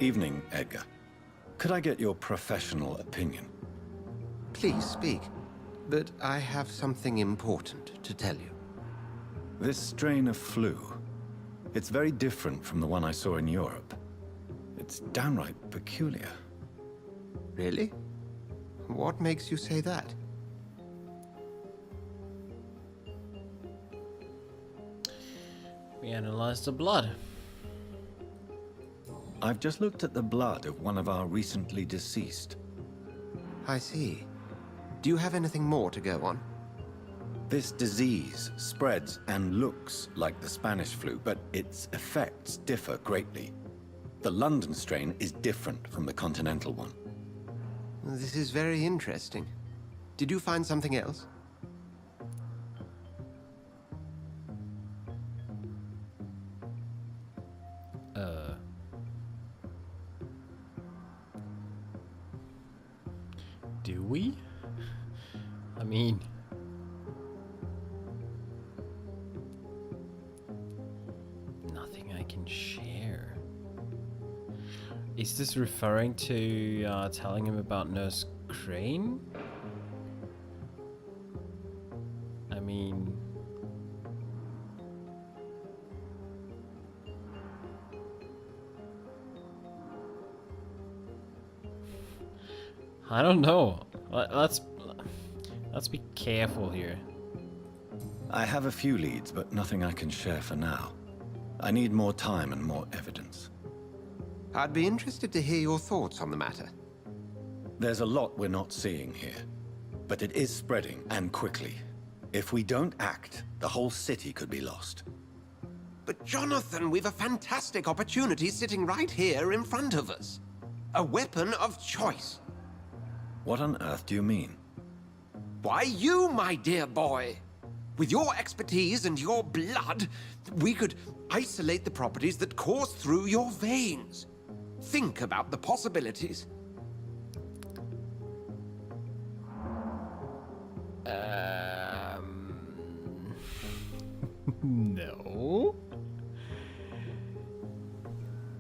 Evening, Edgar. Could I get your professional opinion? Please speak, but I have something important to tell you. This strain of flu, it's very different from the one I saw in Europe. It's downright peculiar. Really? What makes you say that? We analyzed the blood. I've just looked at the blood of one of our recently deceased. I see. Do you have anything more to go on? This disease spreads and looks like the Spanish flu, but its effects differ greatly. The London strain is different from the continental one. This is very interesting. Did you find something else? Do we? I mean... nothing I can share. Is this referring to telling him about Nurse Crane? I mean... I don't know. Let's be careful here. I have a few leads, but nothing I can share for now. I need more time and more evidence. I'd be interested to hear your thoughts on the matter. There's a lot we're not seeing here, but it is spreading, and quickly. If we don't act, the whole city could be lost. But Jonathan, we've a fantastic opportunity sitting right here in front of us. A weapon of choice. What on earth do you mean? Why, you, my dear boy. With your expertise and your blood, we could isolate the properties that course through your veins. Think about the possibilities. No.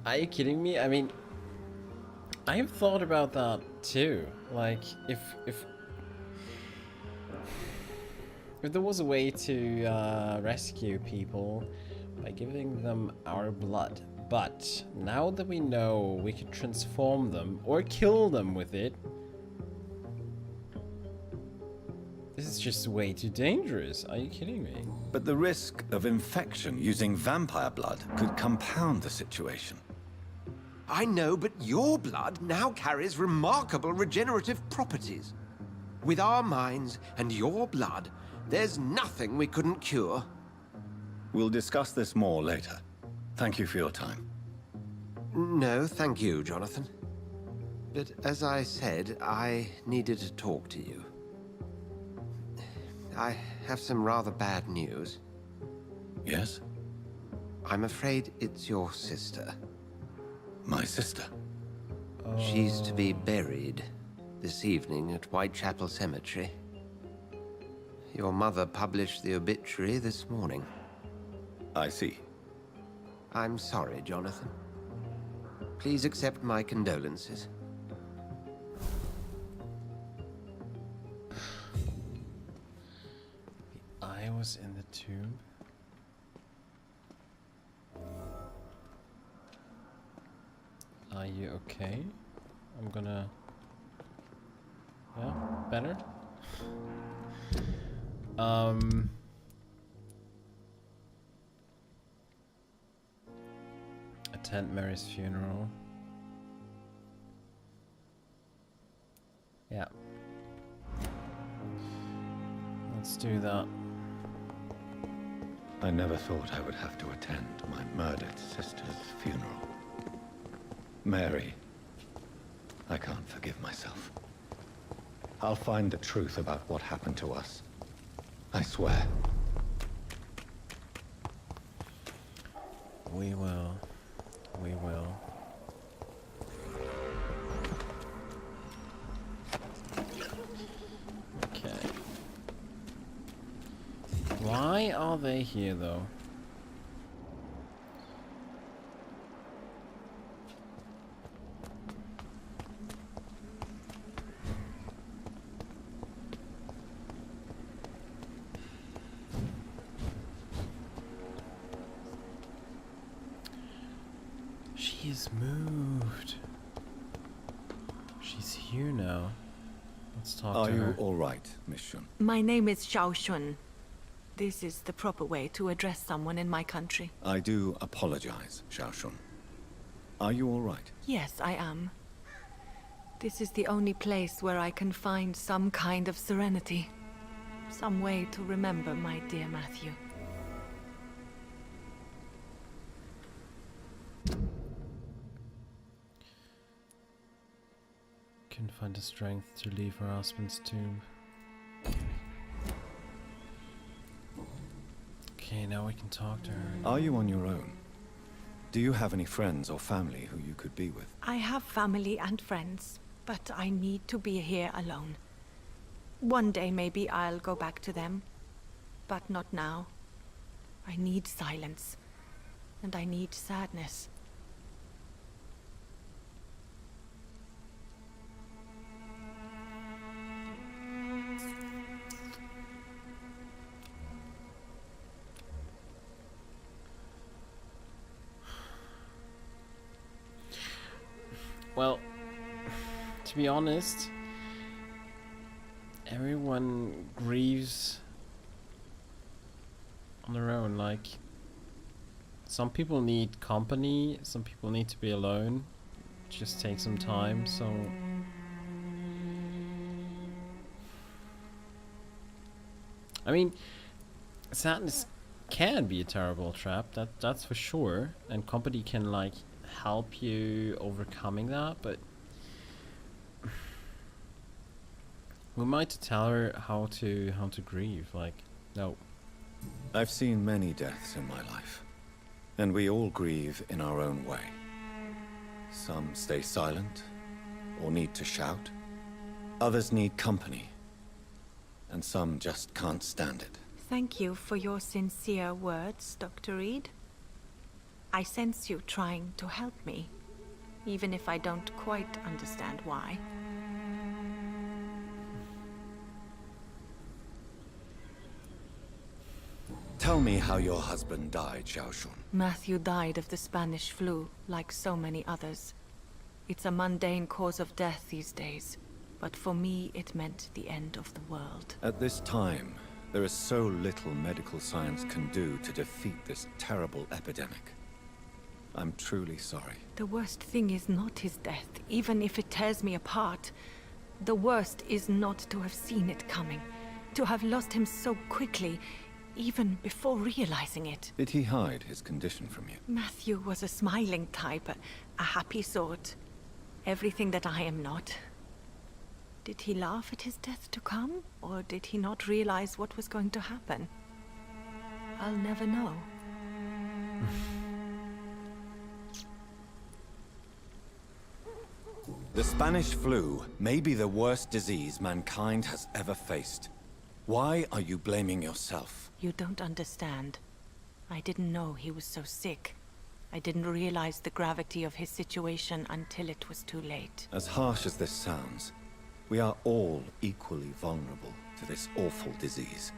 Are you kidding me? I mean, I have thought about that too. Like, if there was a way to rescue people by giving them our blood, but now that we know we could transform them or kill them with it, this is just way too dangerous. Are you kidding me? But the risk of infection using vampire blood could compound the situation. I know, but your blood now carries remarkable regenerative properties. With our minds and your blood, there's nothing we couldn't cure. We'll discuss this more later. Thank you for your time. No, thank you, Jonathan. But as I said, I needed to talk to you. I have some rather bad news. Yes? I'm afraid it's your sister. My sister? She's to be buried this evening at Whitechapel Cemetery. Your mother published the obituary this morning. I see. I'm sorry, Jonathan. Please accept my condolences. The eye was in the tomb. Are you okay? I'm gonna... Yeah, better? Attend Mary's funeral. Yeah. Let's do that. I never thought I would have to attend my murdered sister's funeral. Mary, I can't forgive myself. I'll find the truth about what happened to us. I swear. We will. We will. Okay. Why are they here, though? She's moved. She's here now. Let's talk Are to you her. all right, Miss Shun? My name is Xiao Shun. This is the proper way to address someone in my country. I do apologize, Xiao Shun. Are you all right? Yes, I am. This is the only place where I can find some kind of serenity. Some way to remember my dear Matthew. Couldn't find the strength to leave her husband's tomb. Okay, now we can talk to her. Are you on your own? Do you have any friends or family who you could be with? I have family and friends, but I need to be here alone. One day maybe I'll go back to them, but not now. I need silence, and I need sadness. Well, to be honest, everyone grieves on their own. Like, some people need company, some people need to be alone. Just take some time, so... I mean, sadness can be a terrible trap, that's for sure. And company can, like, help you overcoming that, but... we might tell her how to grieve, like, no. I've seen many deaths in my life, and we all grieve in our own way. Some stay silent, or need to shout. Others need company, and some just can't stand it. Thank you for your sincere words, Dr. Reid. I sense you trying to help me, even if I don't quite understand why. Tell me how your husband died, Xiao Shun. Matthew died of the Spanish flu, like so many others. It's a mundane cause of death these days, but for me it meant the end of the world. At this time, there is so little medical science can do to defeat this terrible epidemic. I'm truly sorry. The worst thing is not his death, even if it tears me apart. The worst is not to have seen it coming, to have lost him so quickly, even before realizing it. Did he hide his condition from you? Matthew was a smiling type, a happy sort. Everything that I am not. Did he laugh at his death to come, or did he not realize what was going to happen? I'll never know. The Spanish flu may be the worst disease mankind has ever faced. Why are you blaming yourself? You don't understand. I didn't know he was so sick. I didn't realize the gravity of his situation until it was too late. As harsh as this sounds, we are all equally vulnerable to this awful disease.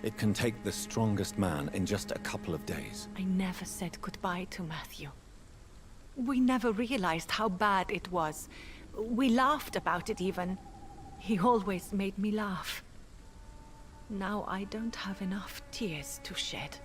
It can take the strongest man in just a couple of days. I never said goodbye to Matthew. We never realized how bad it was. We laughed about it even. He always made me laugh. Now I don't have enough tears to shed.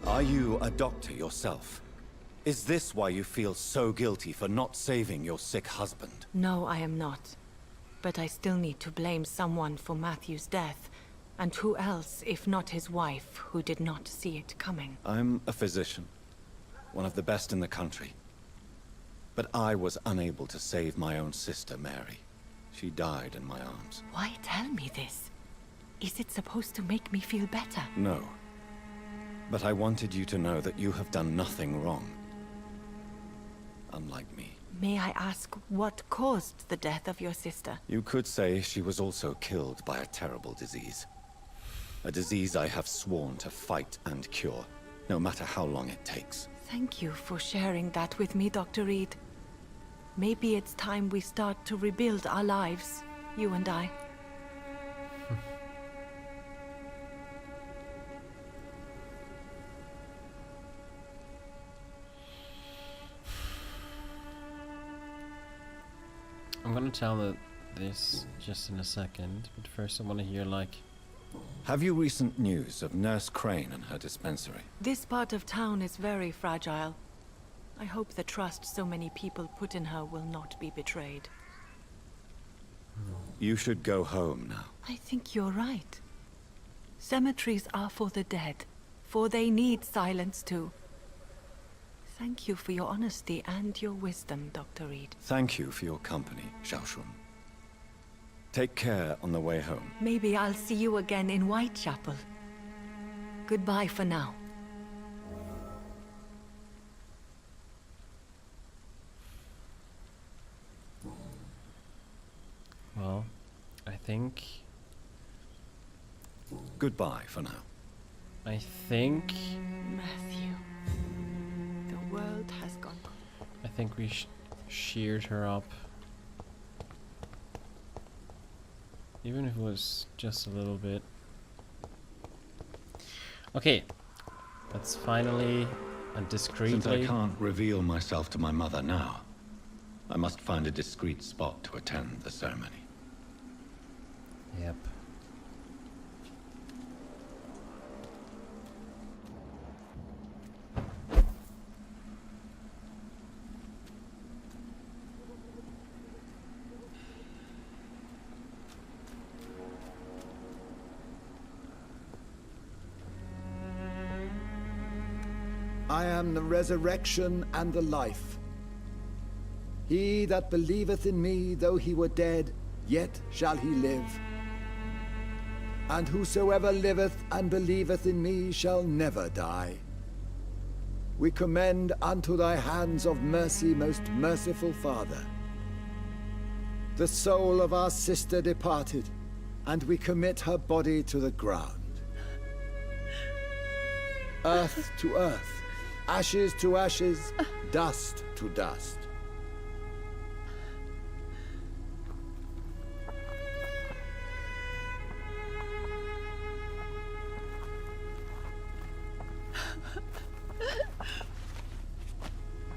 Are you a doctor yourself? Is this why you feel so guilty for not saving your sick husband? No, I am not. But I still need to blame someone for Matthew's death. And who else, if not his wife, who did not see it coming? I'm a physician, one of the best in the country. But I was unable to save my own sister, Mary. She died in my arms. Why tell me this? Is it supposed to make me feel better? No. But I wanted you to know that you have done nothing wrong. Unlike me. May I ask what caused the death of your sister? You could say she was also killed by a terrible disease. A disease I have sworn to fight and cure, no matter how long it takes. Thank you for sharing that with me, Dr. Reid. Maybe it's time we start to rebuild our lives, you and I. I'm gonna tell this just in a second, but first I want to hear, like... Have you recent news of Nurse Crane and her dispensary? This part of town is very fragile. I hope the trust so many people put in her will not be betrayed. You should go home now. I think you're right. Cemeteries are for the dead, for they need silence too. Thank you for your honesty and your wisdom, Dr. Reid. Thank you for your company, Xiaoshun. Take care on the way home. Maybe I'll see you again in Whitechapel. Goodbye for now. Well, I think... Goodbye for now. I think Matthew, the world has gone. we sheared her up. Even if it was just a little bit. Okay. Let's finally and discreetly... Since I can't reveal myself to my mother now, I must find a discreet spot to attend the ceremony. Yep. I am the resurrection and the life. He that believeth in me, though he were dead, yet shall he live. And whosoever liveth and believeth in me shall never die. We commend unto thy hands of mercy, most merciful Father, the soul of our sister departed, and we commit her body to the ground. Earth to earth, ashes to ashes, dust to dust.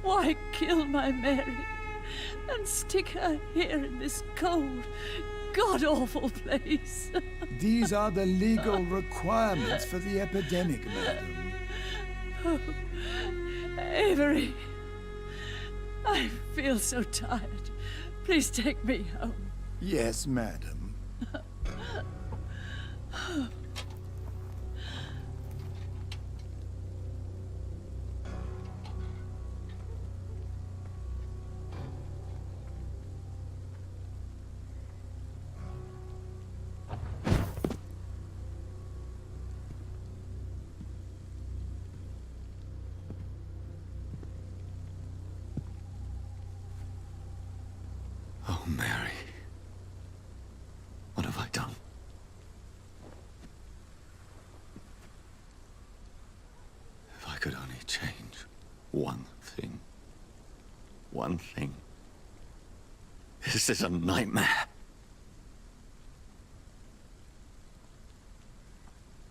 Why kill my Mary and stick her here in this cold, god-awful place? These are the legal requirements for the epidemic, madam. Oh, Avery, I feel so tired. Please take me home. Yes, madam. Oh, Mary. What have I done? If I could only change one thing. One thing. This is a nightmare.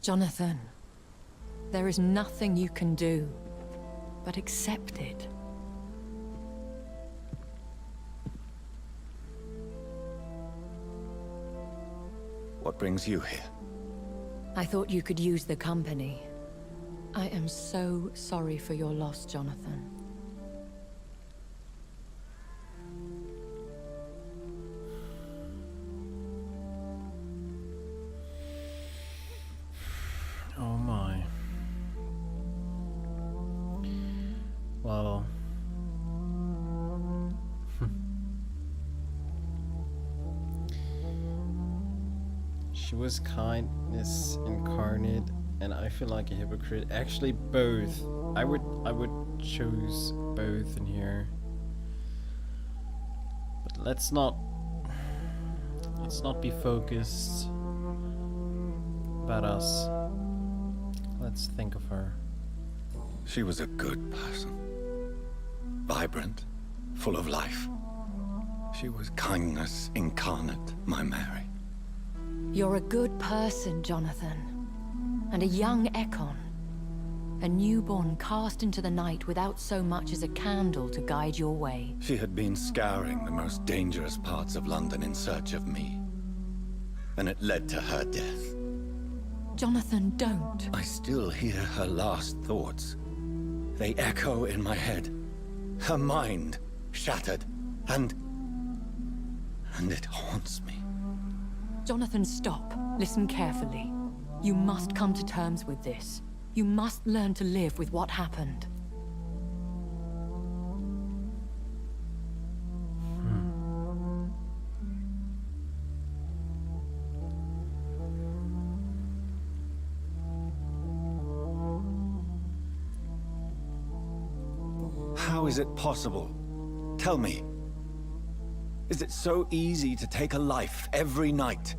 Jonathan, there is nothing you can do but accept it. What brings you here? I thought you could use the company. I am so sorry for your loss, Jonathan. Oh my. Well... She was kindness incarnate, and I feel like a hypocrite. Actually, both. I would choose both in here. But let's not be focused about us. Let's think of her. She was a good person. Vibrant, full of life. She was kindness incarnate, my Mary. You're a good person, Jonathan. And a young Ekon. A newborn cast into the night without so much as a candle to guide your way. She had been scouring the most dangerous parts of London in search of me. And it led to her death. Jonathan, don't. I still hear her last thoughts. They echo in my head. Her mind shattered, and it haunts me. Jonathan, stop. Listen carefully. You must come to terms with this. You must learn to live with what happened. How is it possible? Tell me. Is it so easy to take a life every night,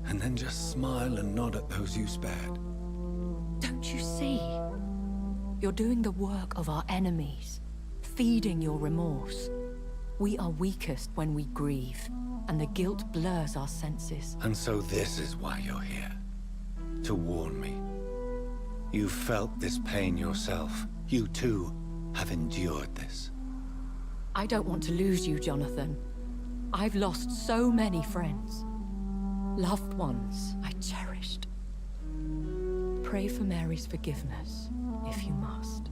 and then just smile and nod at those you spared? Don't you see? You're doing the work of our enemies, feeding your remorse. We are weakest when we grieve, and the guilt blurs our senses. And so this is why you're here. To warn me. You felt this pain yourself. You too have endured this. I don't want to lose you, Jonathan. I've lost so many friends. Loved ones I cherished. Pray for Mary's forgiveness, if you must.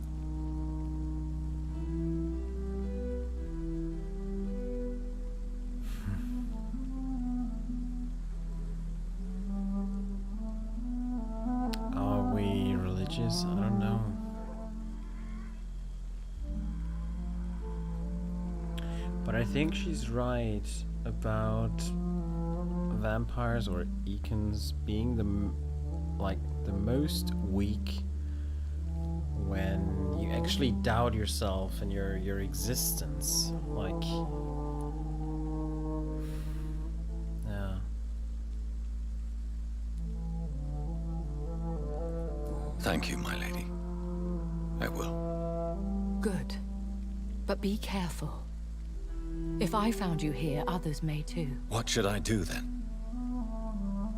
Are we religious? I don't know. But I think she's right about vampires or Econs being the most weak when you actually doubt yourself and your existence. Like, yeah. Thank you, my lady. I will. Good. But be careful. If I found you here, others may too. What should I do then?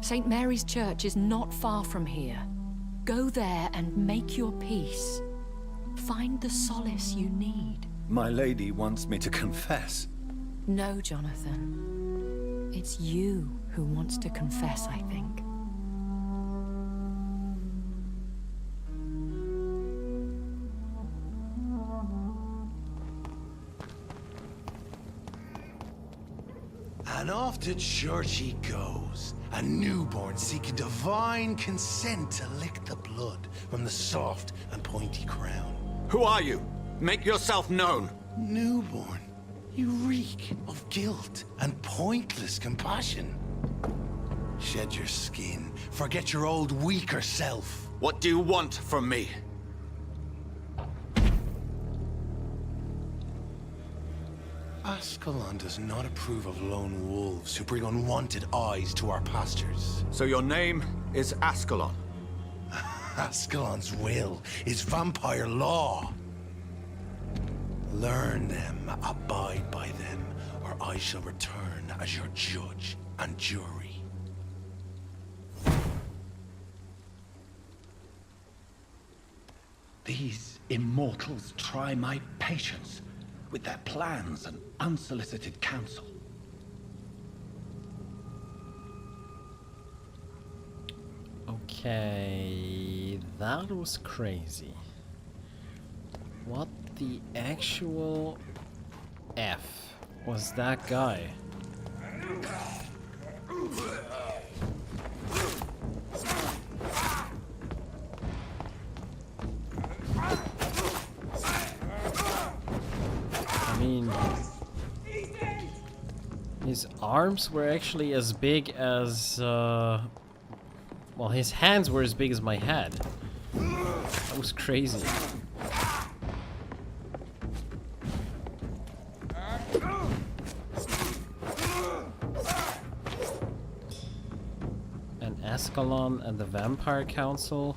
St. Mary's Church is not far from here. Go there and make your peace. Find the solace you need. My lady wants me to confess. No, Jonathan. It's you who wants to confess, I think. And off to church he goes, a newborn seeking divine consent to lick the blood from the soft and pointy crown. Who are you? Make yourself known. Newborn, you reek of guilt and pointless compassion. Shed your skin, forget your old weaker self. What do you want from me? Ascalon does not approve of lone wolves who bring unwanted eyes to our pastures. So your name is Ascalon? Ascalon's will is vampire law. Learn them, abide by them, or I shall return as your judge and jury. These immortals try my patience with their plans and unsolicited counsel. Okay, that was crazy. What the actual F was that guy? I mean, his arms were actually as big as, well, his hands were as big as my head. That was crazy. And Ascalon and the Vampire Council?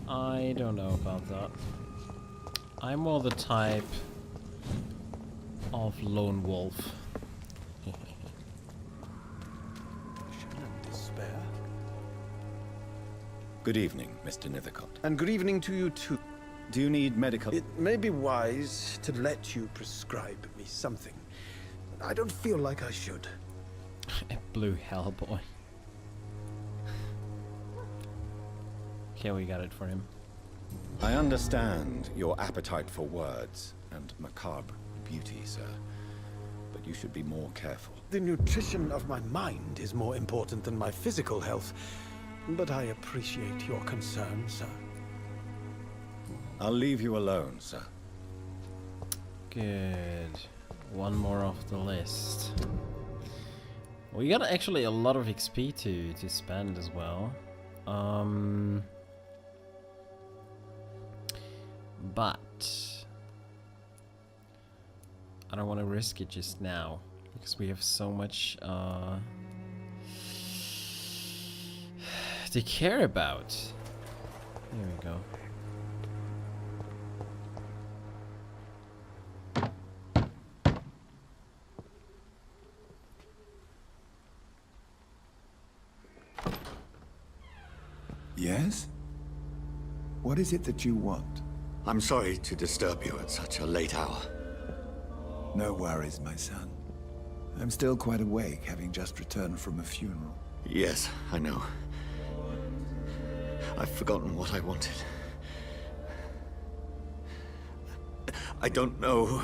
I don't know about that. I'm more the type of lone wolf. Despair. Good evening, Mr. Nithercott. And good evening to you too. Do you need medical... It may be wise to let you prescribe me something. I don't feel like I should. Blue Hellboy. Okay, we got it for him. I understand your appetite for words and macabre beauty, sir. But you should be more careful. The nutrition of my mind is more important than my physical health. But I appreciate your concern, sir. I'll leave you alone, sir. Good. One more off the list. We got actually a lot of XP to spend as well. But I don't want to risk it just now because we have so much to care about. Here we go. Yes? What is it that you want? I'm sorry to disturb you at such a late hour. No worries, my son. I'm still quite awake, having just returned from a funeral. Yes, I know. I've forgotten what I wanted. I don't know.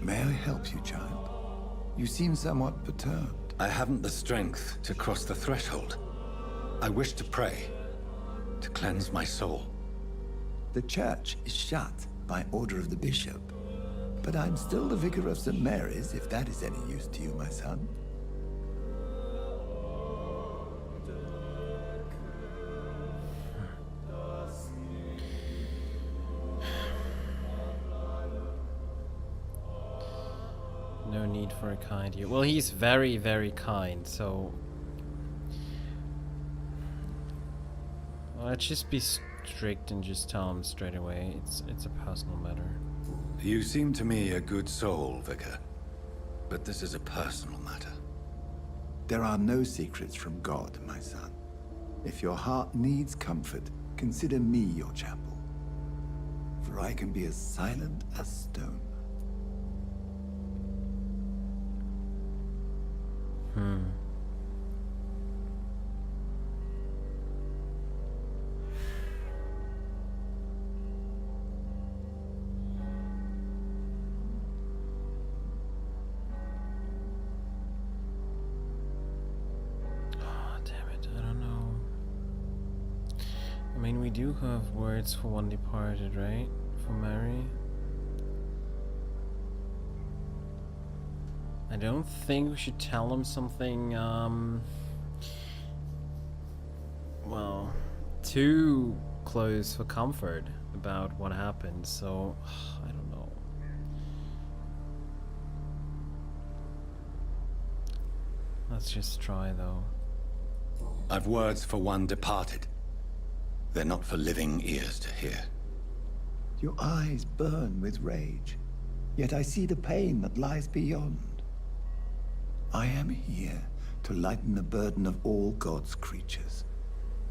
May I help you, child? You seem somewhat perturbed. I haven't the strength to cross the threshold. I wish to pray, to cleanse my soul. The church is shut by order of the bishop. But I'm still the vicar of St. Mary's, if that is any use to you, my son. No need for a kind here. Well, he's very, very kind, so... Well, let's just be strict and just tell him straight away. It's a personal matter. You seem to me a good soul, Vicar. But this is a personal matter. There are no secrets from God, my son. If your heart needs comfort, consider me your chapel. For I can be as silent as stone. I mean, we do have words for one departed, right? For Mary. I don't think we should tell him something, well, too close for comfort about what happened, so I don't know. Let's just try, though. I've words for one departed. They're not for living ears to hear. Your eyes burn with rage, yet I see the pain that lies beyond. I am here to lighten the burden of all God's creatures.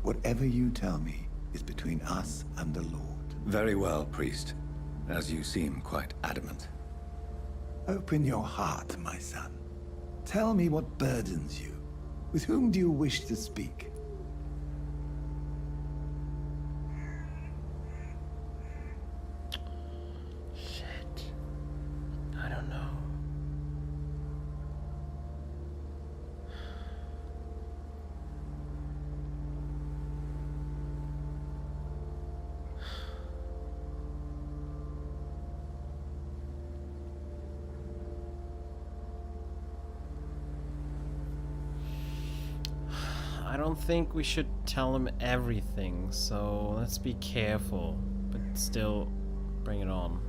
Whatever you tell me is between us and the Lord. Very well, priest. As you seem quite adamant. Open your heart, my son. Tell me what burdens you. With whom do you wish to speak? I don't know. I don't think we should tell him everything, so let's be careful, but still bring it on.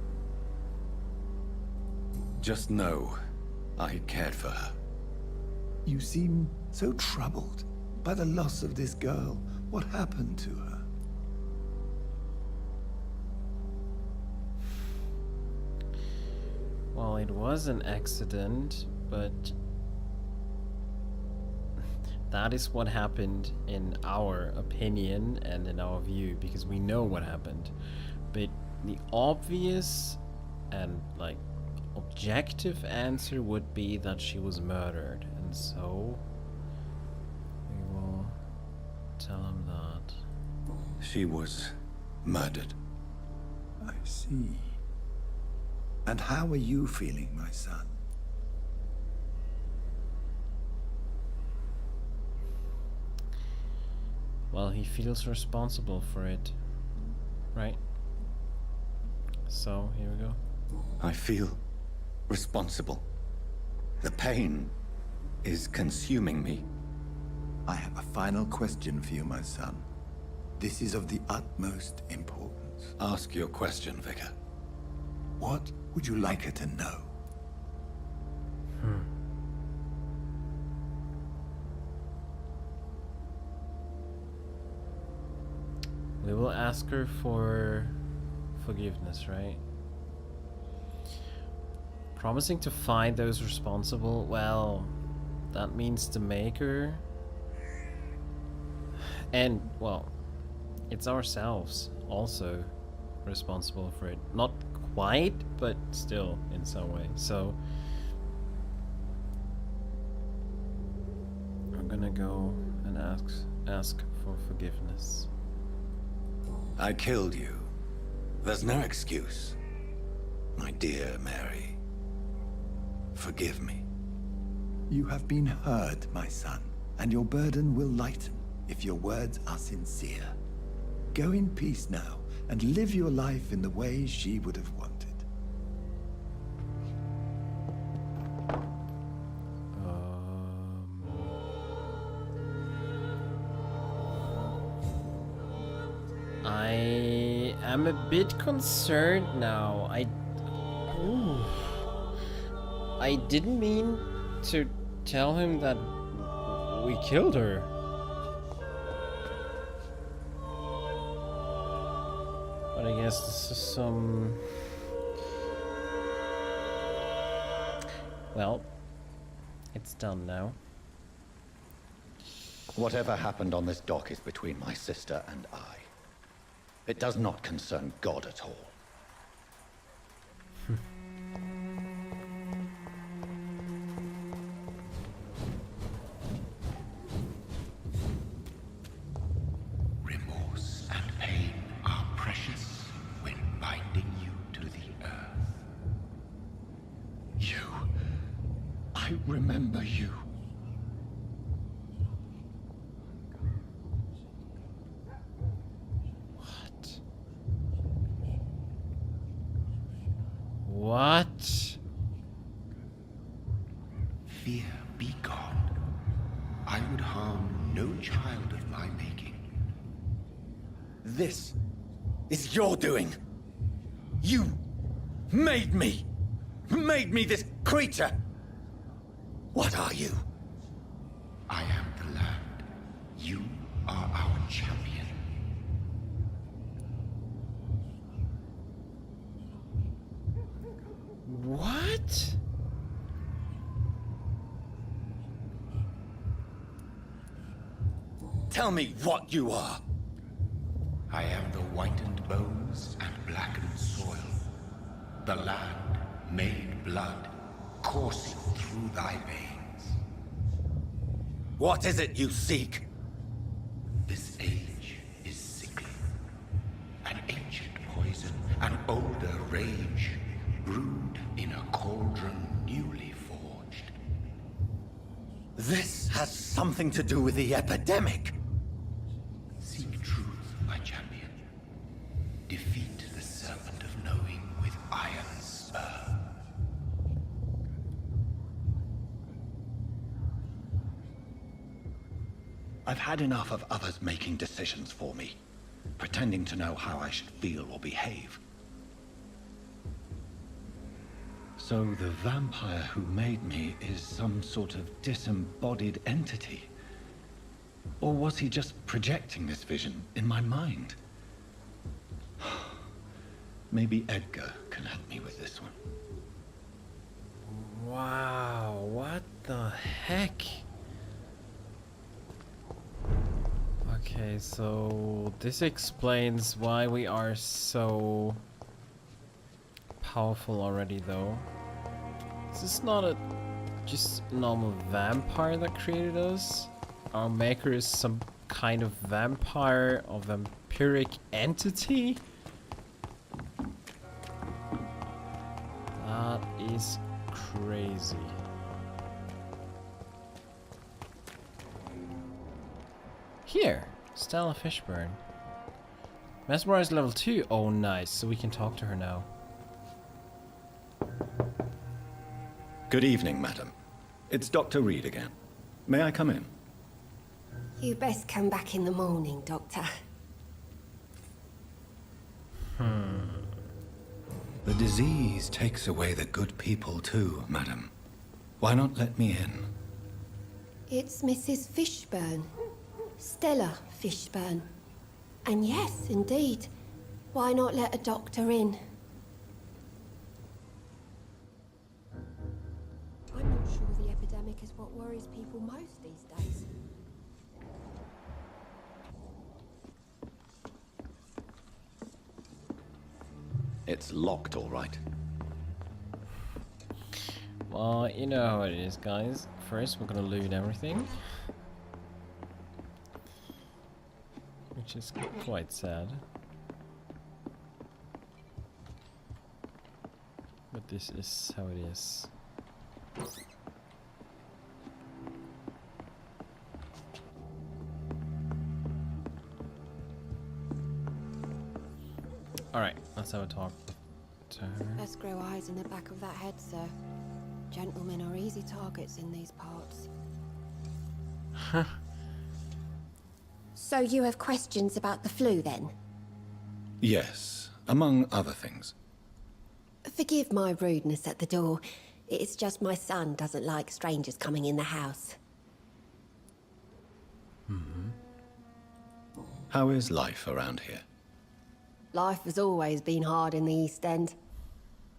Just know I cared for her. You seem so troubled by the loss of this girl. What happened to her? Well, it was an accident, but that is what happened in our opinion and in our view, because we know what happened. But the obvious and like objective answer would be that she was murdered, and so we will tell him that. She was murdered. I see. And how are you feeling, my son? Well, he feels responsible for it, right? So, here we go. I feel responsible. The pain is consuming me. I have a final question for you, my son. This is of the utmost importance. Ask your question, Vicar. What would you like her to know? We will ask her for forgiveness, right? Promising to find those responsible, well, that means the Maker. And, well, it's ourselves also responsible for it. Not quite, but still in some way. So I'm gonna go and ask for forgiveness. I killed you. There's no excuse. My dear Mary, forgive me. You have been heard, my son, and your burden will lighten if your words are sincere. Go in peace now, and live your life in the way she would have wanted. I am a bit concerned now. I didn't mean to tell him that we killed her. But I guess this is some... Well, it's done now. Whatever happened on this dock is between my sister and I. It does not concern God at all. Remorse and pain are precious when binding you to the earth. I remember you. What? Fear be gone. I would harm no child of my making. This is your doing. You made me this creature. What are you? I am the land. You are our champion. What? Tell me what you are. I am the whitened bones and blackened soil. The land made blood coursing through thy veins. What is it you seek? This age is sickly. An ancient poison, an older rage, brewed in a cauldron newly forged. This has something to do with the epidemic. Seek truth, my champion. Defeat the serpent of knowing with iron spur. I've had enough of others making decisions for me, pretending to know how I should feel or behave. So the vampire who made me is some sort of disembodied entity? Or was he just projecting this vision in my mind? Maybe Edgar can help me with this one. Wow, what the heck? Okay, so this explains why we are so powerful already, though. This is not a just normal vampire that created us. Our maker is some kind of vampire or vampiric entity. That is crazy. Here, Stella Fishburne. Mesmerize level 2. Oh, nice. So we can talk to her now. Good evening, madam. It's Dr. Reid again. May I come in? You best come back in the morning, Doctor. The disease takes away the good people too, madam. Why not let me in? It's Mrs. Fishburne. Stella Fishburne. And yes, indeed. Why not let a doctor in? I'm not sure the epidemic is what worries people most these days. It's locked, all right. Well, you know how it is, guys. First, we're gonna loot everything. Which is quite sad. But this is how it is. Alright, let's have a talk to her. Let's grow eyes in the back of that head, sir. Gentlemen are easy targets in these parts. So you have questions about the flu, then? Yes, among other things. Forgive my rudeness at the door. It's just my son doesn't like strangers coming in the house. How is life around here? Life has always been hard in the East End.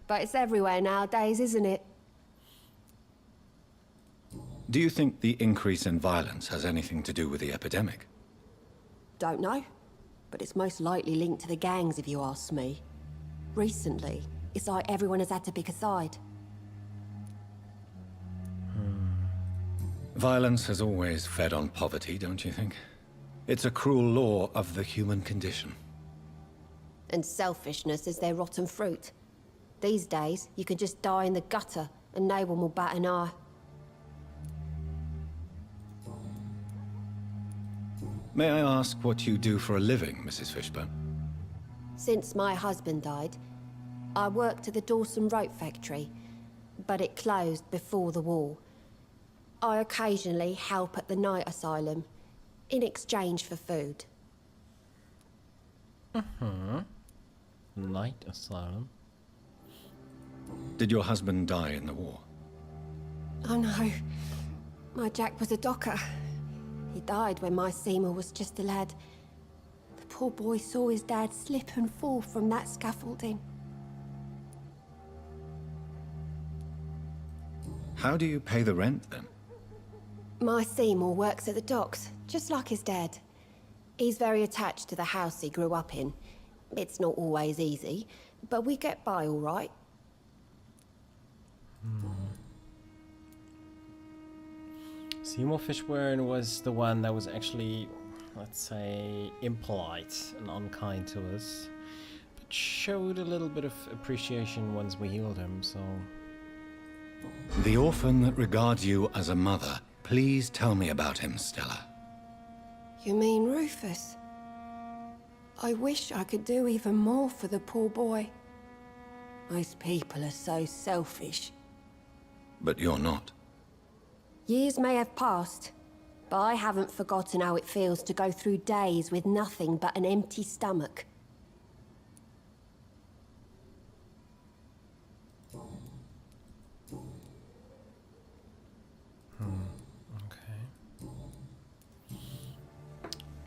But it's everywhere nowadays, isn't it? Do you think the increase in violence has anything to do with the epidemic? Don't know. But it's most likely linked to the gangs, if you ask me. Recently, it's like everyone has had to pick a side. Violence has always fed on poverty, don't you think? It's a cruel law of the human condition. And selfishness is their rotten fruit. These days, you can just die in the gutter, and no one will bat an eye. May I ask what you do for a living, Mrs. Fishburne? Since my husband died, I worked at the Dawson Rope Factory, but it closed before the war. I occasionally help at the night asylum, in exchange for food. Night asylum. Did your husband die in the war? Oh no, my Jack was a docker. He died when my Seymour was just a lad. The poor boy saw his dad slip and fall from that scaffolding. How do you pay the rent, then? My Seymour works at the docks, just like his dad. He's very attached to the house he grew up in. It's not always easy, but we get by all right. Seymour Fishburne was the one that was actually, let's say, impolite and unkind to us, but showed a little bit of appreciation once we healed him, so... The orphan that regards you as a mother. Please tell me about him, Stella. You mean Rufus? I wish I could do even more for the poor boy. Most people are so selfish. But you're not. Years may have passed, but I haven't forgotten how it feels to go through days with nothing but an empty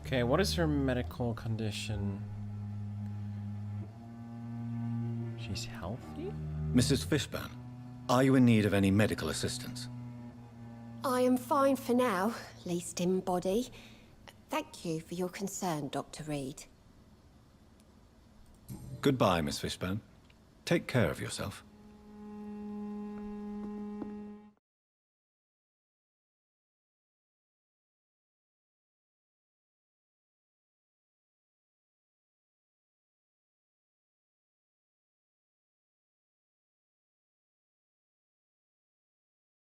Okay, what is her medical condition? She's healthy? Mrs. Fishburne, are you in need of any medical assistance? I am fine for now, least in body. Thank you for your concern, Dr. Reid. Goodbye, Miss Fishburne. Take care of yourself.